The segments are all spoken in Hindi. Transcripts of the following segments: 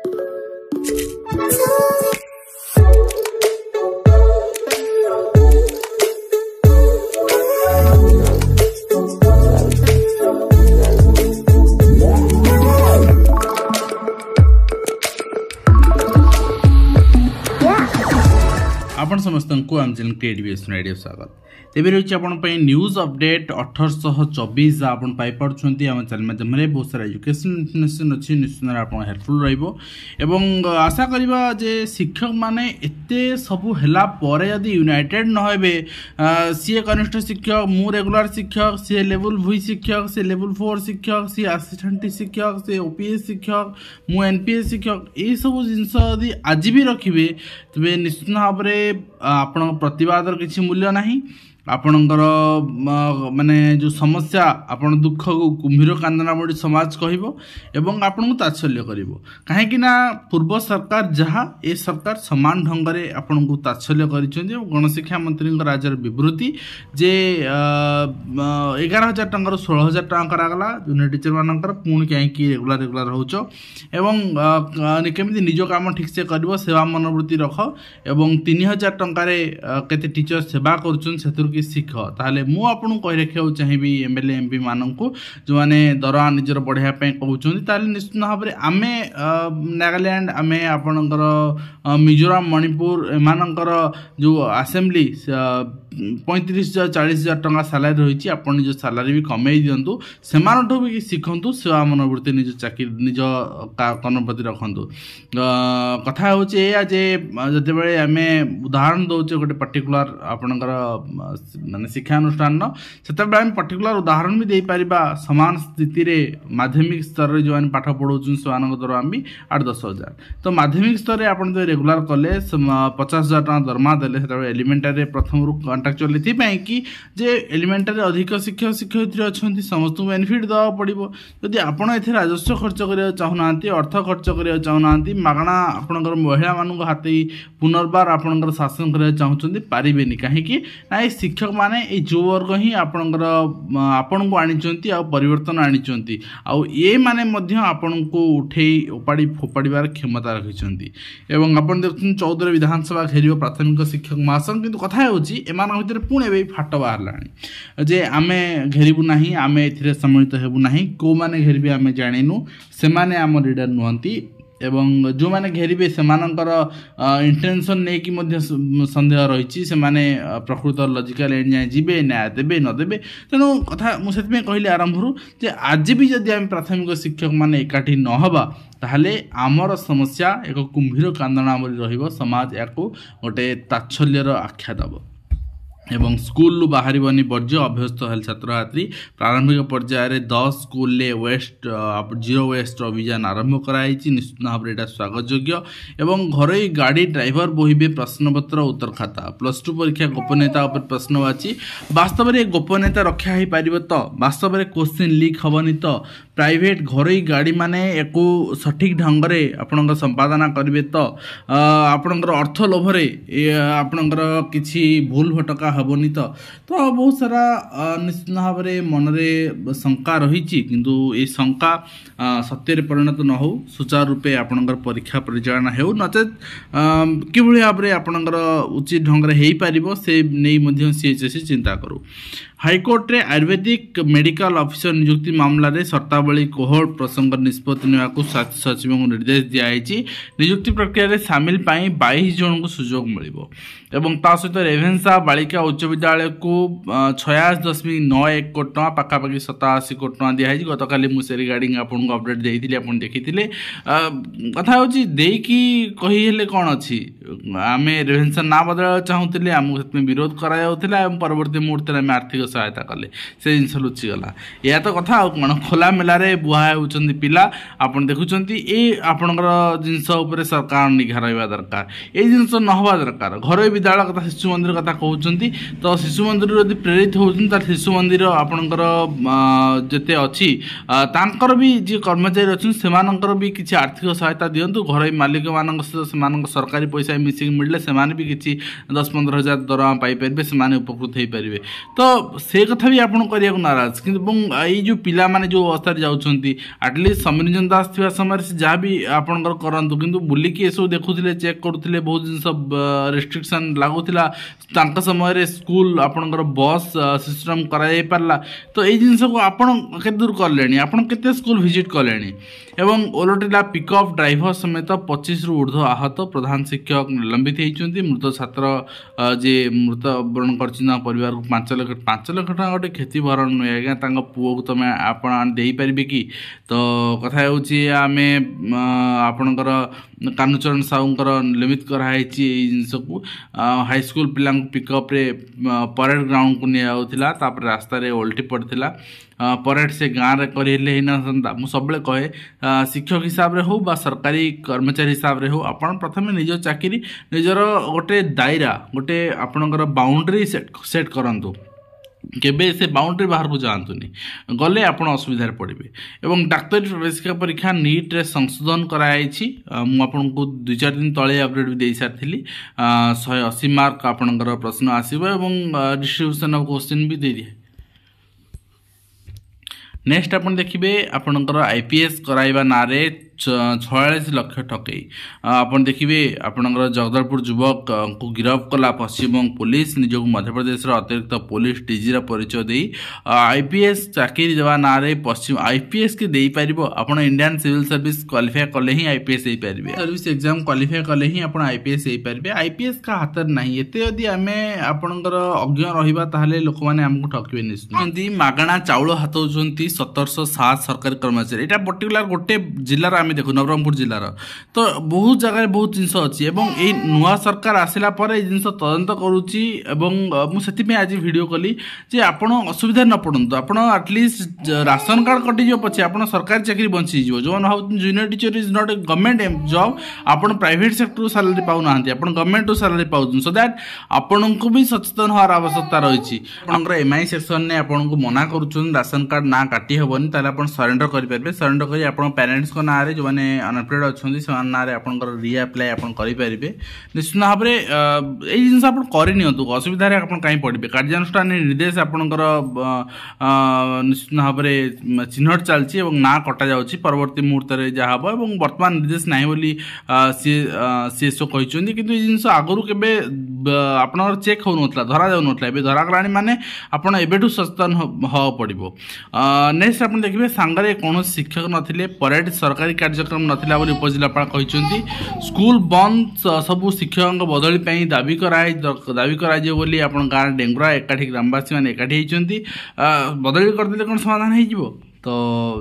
आपण समस्त को आम चैनल क्रिएटिव रेडियो स्वागत तेज रही आप न्यूज अपडेट 1824 आप पाइपुंट आम चैनल माध्यम बहुत सारा एजुकेशन इनफर्मेशन अच्छी निश्चित आप हेल्पफुल रही आशा करवा जे शिक्षक माने एते सबू है जदि यूनाइटेड नहे सी कनिष्ठ शिक्षक मु रेगुलर शिक्षक सी लेवल भुई शिक्षक सी लेवल 4 शिक्षक सी असिस्टेंट शिक्षक सी ओपीएस शिक्षक मु एनपीएस शिक्षक यही सब जिनस यदि आज भी रखिए तेज निश्चित भाव में आपण प्रतिवादर किसी मूल्य नहीं आपणकर माने जो समस्या आपण दुख को कुम्भीर कांदना बड़ी समाज कहबो एवं आपन को तात्सल्य करिवो काहेकि ना पूर्व सरकार जहाँ ए सरकार समान ढंग रे आपन को तात्सल्य करिसेंजे गणशिक्षा मंत्री राज्यर विवृत्ति जे 11,000 टंकार 16,000 टंका करागला जूनियर टीचर मानकर पुणी कहीं रेगुलर होचो एवं केमिति निज काम ठीक से करिवो सेवा मनोवृत्ति रख एवं 3,000 टंका रे केते टीचर सेवा करछन सेतुर कि शिख ताहले मु आपन कहि रखिया चाहिबी एमएलए एमपी माननकु जो माने दरआ निजर बढ़िया पे कहउछन ताहले निश्चित भाव में आमे नागालैंड आमे आपनकर मिजोरम मणिपुर एमानकर जो असेंबली 35,000 40,000 टंका सैलरी रही आप निज सैलरी भी कमे दिंतु से भी शिखु सेवा मनोवृत्ति निज चाकरी निज कर्म प्रति रखु कथा हूँ जे जिते आम उदाहरण दौचे गोटे पर्टिकुलर आपणकर माने शिक्षानुष्ठान से आम पर्टिकुलर उदाहरण भी दे पारिबा समान स्थिति रे माध्यमिक स्तर जो पाठ पढ़ाऊँ से दरमा भी 8-10,000 तो माध्यमिक स्तर में आप रेगुलर कले 50,000 टका दरमा देते एलिमेंटारी प्रथम रू कंट्राक्चुअल कि जे एलिमेंटारी अधिक शिक्षक शिक्षयित्री अच्छा समस्त बेनिफिट देवा पड़ो जदि आपड़ ए राजस्व खर्च करने चाहूना अर्थ खर्च करने चाहूना मागणा आपणकर महिला मान हाथ पुनर्बार आपणकर शासन करने चाहते पारे कहीं ना ये शिक्षक माने जो वर्ग ही आपणकर आपण को आनी परिवर्तन आनी ये माने आपण को उठे उपाड़ी फोपाड़ार क्षमता रखिंट एवं आप देखते 14 विधानसभा घेर प्राथमिक शिक्षक महासन किंतु कथा होमान भितर पुणे भी फाट बाहर जे आमे घेरबू ना आम ए सम्मिलित हेबू ना को माने घेरबे आम जाणीनु से माने आम लीडर नुहंती एवं जो माने घेरबे से इंटेंशन नहीं कि संदेह रही से प्रकृत लॉजिकल एंड जाए जीवे न्याय देवे नदेवे तेणु कथा मुझे कहली आरंभ जे आज भी जदि आम प्राथमिक शिक्षक माने एकाठी नहबा ताहले आमर समस्या एक कुंभीर कांदना रहिबो समाज या गोटे तात्सल्यर आख्या दब एवं स्कूल बाहर वर्ज्य अभ्यस्त हेल छात्र छात्री प्रारंभिक पर्यायर 10 स्कूल वेस्ट जीरो वेस्ट अभियान आरंभ कराई निश्चित भाव में स्वागत योग्य एवं घर गाड़ी ड्राइवर बोहिबे प्रश्नपत्र उत्तर खाता +2 परीक्षा गोपनीयता प्रश्नवाची वास्तव में गोपनीयता रक्षा हो पार तो वास्तव में क्वेश्चन लीक हेनी तो प्राइवेट घर गाड़ी माने एको सठिक ढंग से आपणकर संपादना करेंगे तो आपणकर अर्थ लोभरे आपणकर किसी भूल भटका हेनी तो बहुत सारा निश्चित भाव में मनरे शंका रही किंतु ये शंका सत्य परिणत न हो सुचारू रूपे आपणकर परीक्षा परिचालना हो नचेत कि भाव में आपणकर उचित ढंग से हो पार से नहीं सीएचएससी चिंता करू हाईकोर्ट रे आयुर्वेदिक मेडिकल ऑफिसर नियुक्ति मामला रे शर्तावली कोहल प्रसंग निष्पत्ति नेवाकू स्वास्थ्य सचिव को निर्देश दिया नियुक्ति प्रक्रिया रे शामिल पाई 22 जन को सुजोग मिलिबो एवं ता सहित रेभेन्सा बालिका उच्च विद्यालय को 66.91 कोटी टका पाखापाखि 87 कोटी टका दिया गतकाली मुझे रिगार्डिंग आपन को अपडेट देइथिले आपन देखिथिले कथा होची देकी कही हेले कोन अछि आमे रेभेन्सा ना बदल चाहूतिले आम विरोध करा जाउथिला एवं परवर्ती मुहूर्त में आर्थिक सहायता कले से जिन लुचिगला या तो कथा कौन खोला मेलारे बुहा होती पिला आपन देखुं ये आपणकर जिनस सरकार निघा रहा दरकार ये जिनस नहवा दरकार घर विद्यालय कथा शिशु मंदिर कथा कहते तो शिशु मंदिर यदि प्रेरित होती शिशु मंदिर आपणकर जिते अच्छी तांकर भी जी कर्मचारी अच्छे से भी किसी आर्थिक सहायता दिंतु घर मालिक मान सरकारी पैसा मिसिक मिले से भी किसी 10-15 हजार दरमा पाइपर से उपकृत हो पारे तो से कथा भी आपन करिया नाराज कि जो पिला माने जो अवस्था जाउछंती एटलिस्ट समीरंजन दास थिबा समय से जहाँ भी आपनकर करंतु किंतु बुलिकी एसो देखुथिले चेक करुथिले बहुत जिनस रेस्ट्रिक्शन लागुथिला तांका समय रे स्कूल आपनकर बस सिस्टम करा जाय पारला तो एई जिनस को आपन केते दूर करलेनी आपन केते स्कूल विजिट करलेनी एवं ओलटिला पिकअप ड्राइवर समेत 25 रु ऊर्ध्व आहत प्रधान शिक्षक निलंबित होती मृत छात्र जे मृतवरण कर परिवार को 5 लाख टका गोटे क्षतिभरण नुहे आज्ञा पुओ को तुम आपण देपारे कि तो कथा आम आपणकर कानुचरण साहूंकर निलंबित कराई जिनस को हाईस्कूल पिला पिकअप रे परेड ग्राउंड को निया रास्ता ओल्टी पड़ता परेड से गाँव में करें मुझे सब कहे शिक्षक हिसाब रे हो बा सरकारी कर्मचारी हिसाब रे हो आपण प्रथम निज चाकरी निजर गोटे दायरा गोटे आपणकर बाउंड्री सेट करंतु केबे से बाउंड्री बाहर को जातुनि गले आप असुविधा पड़े एवं डाक्तरी प्रवेशिका परीक्षा नीट रे संशोधन कराई मुझे 2-4 दिन तले अपडेट भी दे सारी 180 मार्क आपणकर प्रश्न आसव एवं डिस्ट्रीब्यूशन ऑफ क्वेश्चन भी दे दिए नेक्स्ट आप देखिए आपणकर आईपीएस कराइबा ना 46 लाख ठकई आप देखिए आपणकर जगदलपुर युवक को गिरफ्त कला पश्चिमबंग पुलिस निजक मध्यप्रदेश अतिरिक्त पुलिस डीजी परिचय दे आईपीएस चाकरी देवा ना पश्चिम आईपीएस के दे पार आप इंडियन सिविल सर्विस क्वालिफाई कले ही आईपीएस हो पारे सर्विस एग्जाम क्वालिफाई कले ही आप आईपीएस हो पारे आईपीएस का हाथ ना एत जदि आम आपणकर अज्ञ रहा लोक मैंने आमको ठकबे निश्चित मागणा चाउल हाथौंती 1707 सरकारी कर्मचारी यहाँ पर्टिकुलर गोटे जिलार आम देखो नवरंगपुर जिलार तो बहुत जगह बहुत जिनस अच्छी ये नुआ सरकार आसला जिन तदंत करुच्ची मुझे आज वीडियो कली जे आपण असुविधा न पड़तु आप एटलिस्ट राशन कार्ड कटिज पचे आप सरकारी चाकरी बंची जो junior teacher is not a government job आप प्राइवेट सेक्टर सैलरी पाऊना आप गवर्नमेंट सैलरी पाऊँ सो दैट आपण को भी सचेतन होवार आवश्यकता रही एमआई सेक्शन ने आपन को मना कर राशन कार्ड ना काटी हेनी आप सरेंडर करेंगे सरेंडर कर आप पेरेन्ट्स ना जो मैंने अनएम्प्लॉयड अच्छा ना आपंकर रिअप्लाई करेंगे निश्चित भाव में यही जिन आप करनी असुविधा कहीं पड़े कार्यानुष्ठान निर्देश आपंकर निश्चित भाव में चिन्हट चलती ना कटा जा परवर्ती मुहूर्त में जहाँ हम और बर्तमान निर्देश ना बोली सीएसओ कहते कि जिन आगुरी के आप चेक हो धरा जाऊन धरागला माने आपड़ एवं सचेतन हाँ पड़ो नेक्स्ट आप देखिए सांगरे कौन शिक्षक नथिले परेड सरकारी कार्यक्रम नथिला बोली उपजिलापाल कहते स्कूल बंद सबू शिक्षकों बदली दाबी कराई बोली आप गाँव डेंगुरा एकाठी ग्रामवासी मैंने एकाठी होती बदली करदे कौन समाधान हो तो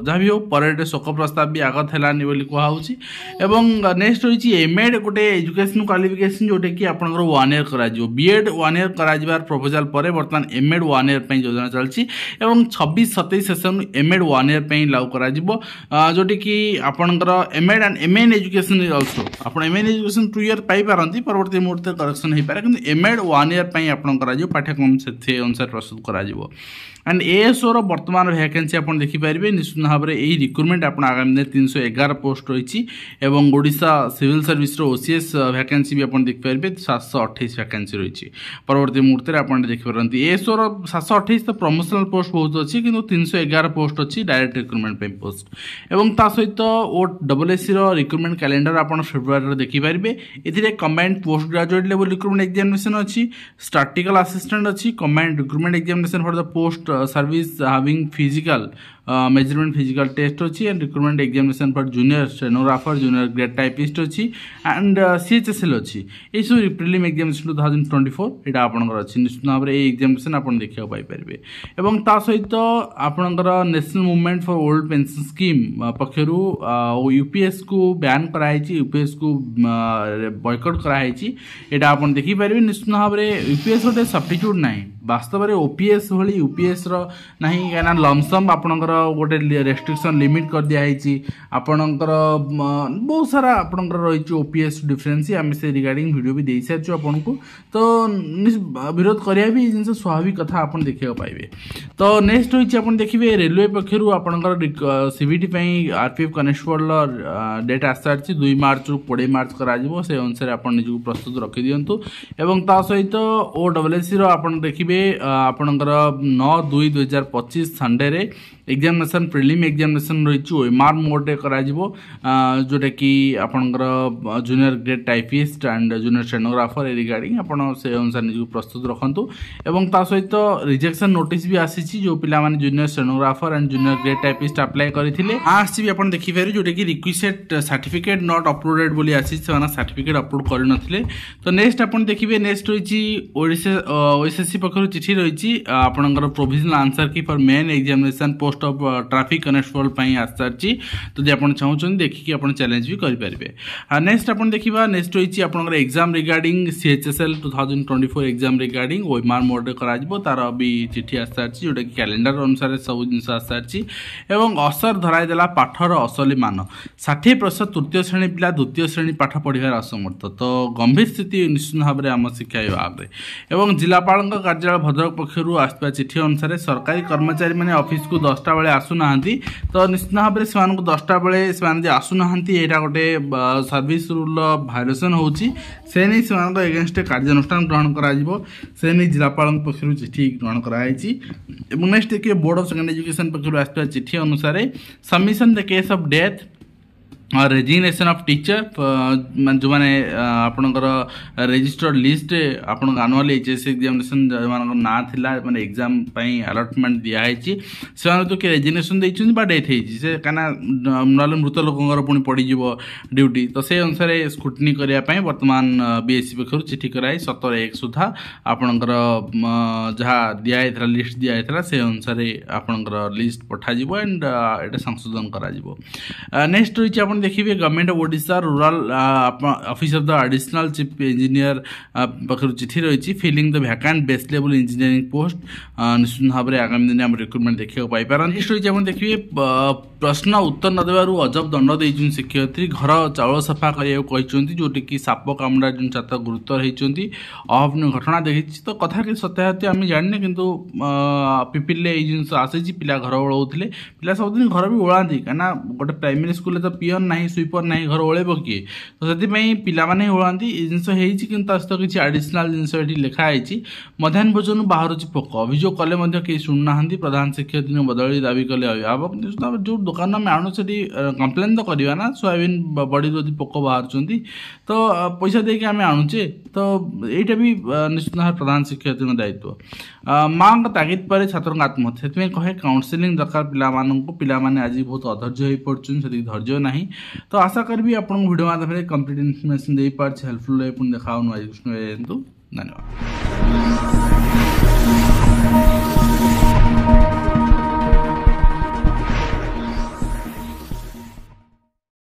जहाँ भी हो परेड शोक प्रस्ताव भी आगत है बोली कहूँ नेक्स्ट रही एमएड गोटे एजुकेशन क्वालिफिकेशन जोटा कि आप 1 ईयर कर बीएड 1 ईयर कर प्रपोजाल पर बर्तमान एमएड 1 ईयर योजना चलती 26-27 सेशन एमएड 1 ईयर लागू कर जोटी कि आपंकर MEd and MA in education also आप एमए इन एजुकेशन 2 ईयर पाइपारती परवर्ती मुहूर्त करेक्शन हो पाए कि एमएड 1 ईयर आप पाठ्यक्रम से अनुसार प्रस्तुत कर एंड एएसओ बर्तमान वैकेंसी आप देखिपारे निश्चित भाव में यही रिक्रुटमेंट आप आगामी दिन 311 पोस्ट रही Odisha civil service OCS vacancy भी आप देखिपारे 728 वैकेंसी रही परवर्ती मुहूर्त में आप देखिपारती एएसओ 728 तो प्रमोशनल पोस्ट बहुत अच्छी कि 311 पोस्ट अच्छी डायरेक्ट रिक्रुटमेंट पोस्ट एवं ता सहित ओडब्ल्यूएससी रिक्रुटमेंट कैलेंडर आप फेब्रुआरी देखिपारे a combined post graduate level recruitment examination अच्छी स्टैटिकल असिस्टेंट अच्छी combined recruitment examination for the post service having physical measurement physical test अच्छी and recruitment examination for junior stenographer junior grade typist अच्छी एंड सीएचएसएल अच्छी ये सब प्रिलिम एग्जामिनेशन 2024 यहाँ आपंकर अच्छी निश्चित भाव में एग्जामिनेशन आप देखा पाइपर एवं ता सहित आपंकर national movement for old pension scheme पक्षर यूपीएस को बैन कराई यूपीएस को बॉयकट कराई यहाँ आप देखिपारे निश्चित भाव में यूपीएस गोटे सब्स्टिट्यूट ना वास्तव में ओपीएस भली यूपीएस ना कहीं लमसम आपंकर गोटे रेस्ट्रिक्शन लिमिट कर दिखाई आपणकर बहुत सारा आपणकर रही ओपीएस डिफरेंस आम से रिगार्डिंग वीडियो भी दे सारी आपन को तो विरोध करिया भी जिन स्वाभाविक कथा आप देखा पाइबे। तो नेक्स्ट रही आप देखिए रेलवे पक्षर आपणकर सीबीटी आरपीएफ कनेस्टेबल डेट आस सारी 2 मार्च रु 20 मार्च कर अनुसार आप निजी प्रस्तुत रखी दिंतु एवं ता सहित ओडब्ल्यूएससी आप देखिए आपणकर 9/2/2025 संडे रे एग्जामिनेशन प्रिलिम एग्जामिनेशन रही ओएमआर मोड करा जोटा कि आपणकर junior grade typist and junior stenographer regarding आपन से अनुसार निजी प्रस्तुत रखु एवं ता सहित रिजेक्शन नोटिस भी आसी जो पिला माने junior stenographer and junior grade typist apply करथिले आसी भी आपन देखि फेरि जोटा कि रिक्विजिट सर्टिफिकेट नॉट अपलोडेड बोली आसी से सर्टिफिकेट अपलोड कर नथिले। तो नेक्स्ट आपन देखिबे नेक्स्ट रही ओएसएससी पक्षर चिठी रही आपणकर प्रोविजनल आंसर की for main examination post of traffic constable पई आस सारी तो जे आपन चाहउछन देखि आपन चैलेंज भी करि परिबे। नेक्स्ट आपन देखिबा नेक्स्ट रही आपणकर exam regarding CHSL 2024 exam regarding OMR mode करा जिवो तार भी चिठी आस सारी जोटा कि कैलेंडर अनुसार सब जिनस आस सारी एवं असर धराई देला पाठर असली मान 60% तृतीय श्रेणी पिला द्वितीय श्रेणी पाठ पढ़ार असमर्थ तो गंभीर स्थिति निश्चित भाव में आम शिक्षा विभाग में एवं जिलापाल कार्यालय भद्रक पक्षर आसवा चिठी अनुसार सरकारी कर्मचारी मैंने ऑफिस को 10टा बेले आसुना तो निश्चित भाव में से 10टा बेले से आसुना यहाँ गोटे सर्विस रूल भायोलेसन होची से नहीं से एगेन्स्ट कार्यानुष्ठान ग्रहण कर जिलापाल पक्षर चिठी ग्रहण कराई। नेक्स्ट देखिए बोर्ड ऑफ सेकेंडरी एजुकेशन पक्षर आसवा चिठी अनुसार submission the case of death resignation of teacher जो मैंने आपणकर रजिस्टर्ड लिस्ट आपण आनुअल एचएस एग्जामिनेशन जो मान ना थिला माने एग्जाम पई अलॉटमेंट दिया है से तो कि रेजिग्नेशन देइछन बा डेथ हेछि से काना नले मृत लोकंगर पुनी पड़ी जीवो ड्यूटी तो से अनुसार स्क्रूटनी करिया पई वर्तमान बीएससी पक्षर चिठी कराई 17/1 सुधा आपणकर जहा दिया हेतरा लिस्ट दिया हेतरा से अनुसार आपणकर लिस्ट पठा जीवो एंड एटा संशोधन करा जीवो। नेक्स्ट रही आप देखिए government of Odisha rural office of the additional chief engineer पक्षर चिठी रही filling the vacant base level engineering post निश्चित भाव में आगामी दिन में रिक्रुटमेंट देखा पाइपार। नेक्स्ट रही आप देखिए प्रश्न उत्तर न देवार अजब दंड देइछन शिक्षयित्री घर चाउल सफा करने जोटी कि साप कामुड़ा जो छात्र गुरुतर होती अभावन घटना देखी तो कथा कि सत्याहत्य आम जाने कितु पिपिले जिन आसी पिला घर ओलाउले पिला सबदिन घर भी ओलाती कहीं गोटे प्राइमरी स्कूल तो पियन ना स्वीपर ना घर ओलेब किए तो से पाने ओलाती जिनस सहित किसी आडिशनाल जिन लिखाई मध्याह्न भोजन बाहर पोक अभियोग कले कहीं शुणुना प्रधान शिक्षयित्री बदली दावी कले अभिभावक जो दुकान में आणु से कंप्लेन तो करवा ना सोयाबीन बड़ी यदि पोक बाहर तो पैसा देके आम आणुचे तो यहीटा भी निश्चित भाव प्रधान शिक्षयित्री दायित्व। माँ तागिद पर छात्र आत्महत्या से कहे काउनसिलिंग दरकार पिलाने आज बहुत अधैर्य हो पड़े से धैर्य ना तो आशा करी आपको वीडियो माध्यम कंप्लीट इनफर्मेशन दे पारे हेल्पफुल पुणी देखा धन्यवाद।